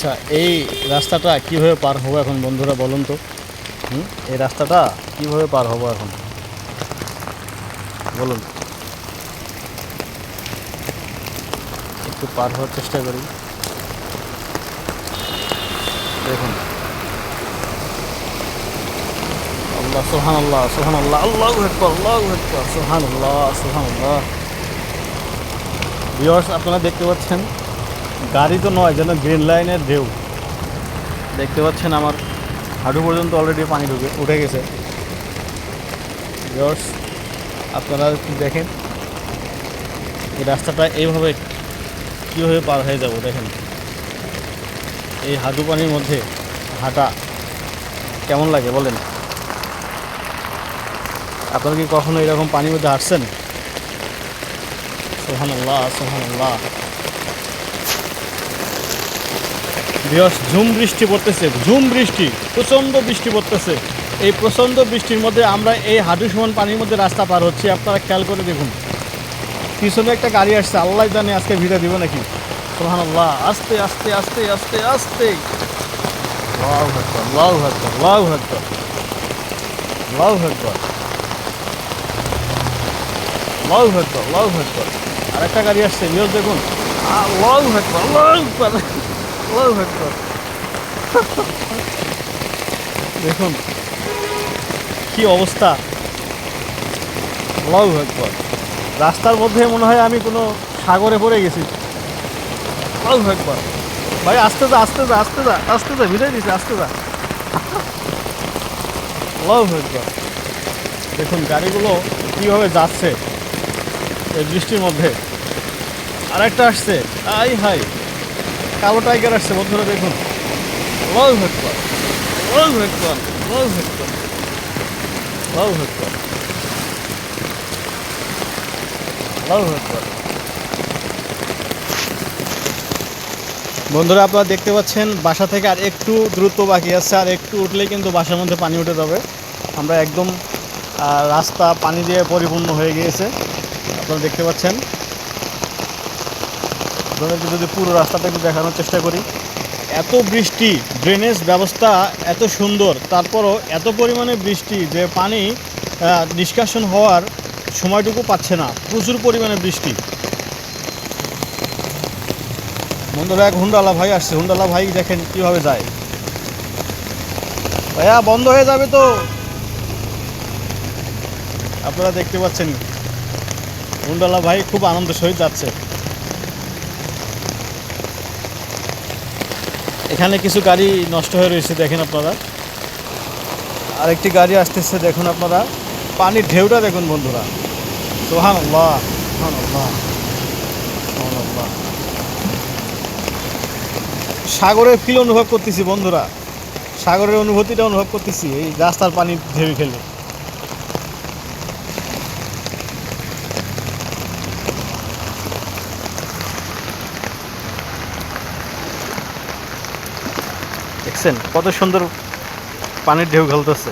আচ্ছা, এই রাস্তাটা কীভাবে পার হবো এখন বন্ধুরা বলুন তো? এই রাস্তাটা কীভাবে পার হবো এখন বলুন? একটু পার হওয়ার চেষ্টা করি। দেখুন, আল্লাহ সুবহানাল্লাহ, সুবহানাল্লাহ, আল্লাহু আকবার, আল্লাহু আকবার, সুবহানাল্লাহ, সুবহানাল্লাহ। ভিউয়ার্স, আপনারা দেখতে পাচ্ছেন গাড়ি তো নয়, যেন গ্রিন লাইনের ঢেউ। দেখতে পাচ্ছেন আমার হাঁটু পর্যন্ত অলরেডি পানি উঠে গেছে। ভিউয়ার্স, আপনারা একটু দেখেন এই রাস্তাটা এইভাবে কীভাবে পার হয়ে যাব। দেখেন এই হাঁটু পানির মধ্যে হাঁটা কেমন লাগে বলেন? আপনারা কি কখনো এরকম পানির মধ্যে হাঁটছেন? সুবহানাল্লাহ, সুবহানাল্লাহ। ভিউয়ার্স, ঝুম বৃষ্টি পড়তেছে, ঝুম বৃষ্টি, প্রচণ্ড বৃষ্টি পড়তেছে। এই প্রচণ্ড বৃষ্টির মধ্যে আমরা এই হাঁটু সমান পানির মধ্যে রাস্তা পার হচ্ছি। আপনারা খেয়াল করে দেখুন, পিছনে একটা গাড়ি আসছে, আল্লাহ জানে আজকে ভিড়ে দিব নাকি। সুবহানাল্লাহ, আস্তে আস্তে আস্তে আস্তে আস্তে। আল্লাহু আকবার, আল্লাহু আকবার, আল্লাহু আকবার, আল্লাহু আকবার, আল্লাহু আকবার, আল্লাহু আকবার। আরেকটা গাড়ি আসছে, ভিউয়ার্স দেখুন। আল্লাহু আকবার, আল্লাহু আকবার, আল্লাহু আকবার। দেখুন কি অবস্থা, আল্লাহু আকবার। রাস্তার মধ্যে মনে হয় আমি কোনো সাগরে পড়ে গেছি। আল্লাহু আকবার। ভাই আস্তে যা, আস্তে যা, আস্তে যা, আস্তে যা, ভিড়ে দিছে, আস্তে যা। আল্লাহু আকবার। দেখুন গাড়িগুলো কীভাবে যাচ্ছে এই বৃষ্টির মধ্যে। আরেকটা আসছে, আই হাই, কালো টাইগার আসছে বন্ধুরা দেখুন। আল্লাহু আকবার, আল্লাহু আকবার, আল্লাহু আকবার, আল্লাহু আকবার, আল্লাহু আকবার। বন্ধুরা আপনারা দেখতে পাচ্ছেন বাসা থেকে আর একটু দূরত্ব বাকি আছে, আর একটু উঠলেই কিন্তু বাসার মধ্যে পানি উঠে যাবে। আমরা একদম রাস্তা পানি দিয়ে পরিপূর্ণ হয়ে গিয়েছে, আপনারা দেখতে পাচ্ছেন। আপনাদেরকে যদি পুরো রাস্তাটা একটু দেখানোর চেষ্টা করি। এত বৃষ্টি, ড্রেনেজ ব্যবস্থা এত সুন্দর, তারপরও এত পরিমাণে বৃষ্টি যে পানি নিষ্কাশন হওয়ার সময়টুকু পাচ্ছে না, প্রচুর পরিমাণে বৃষ্টি। বন্ধুরা, এক হুন্ডালা ভাই আসছে, হুন্ডালা ভাই দেখেন কীভাবে যায়। ভাইয়া বন্ধ হয়ে যাবে তো। আপনারা দেখতে পাচ্ছেন হুন্ডালা ভাই খুব আনন্দের সহিত যাচ্ছে। এখানে কিছু গাড়ি নষ্ট হয়ে রয়েছে দেখেন আপনারা। আরেকটি গাড়ি আসতেছে দেখুন আপনারা, পানির ঢেউটা দেখুন বন্ধুরা। সুবহানাল্লাহ, সুবহানাল্লাহ, সুবহানাল্লাহ। সাগরের ফিল অনুভব করতেছি বন্ধুরা, সাগরের অনুভূতিটা অনুভব করতেছি এই রাস্তার পানির ঢেউ খেলে। দেখছেন কত সুন্দর পানির ঢেউ খেলতেছে।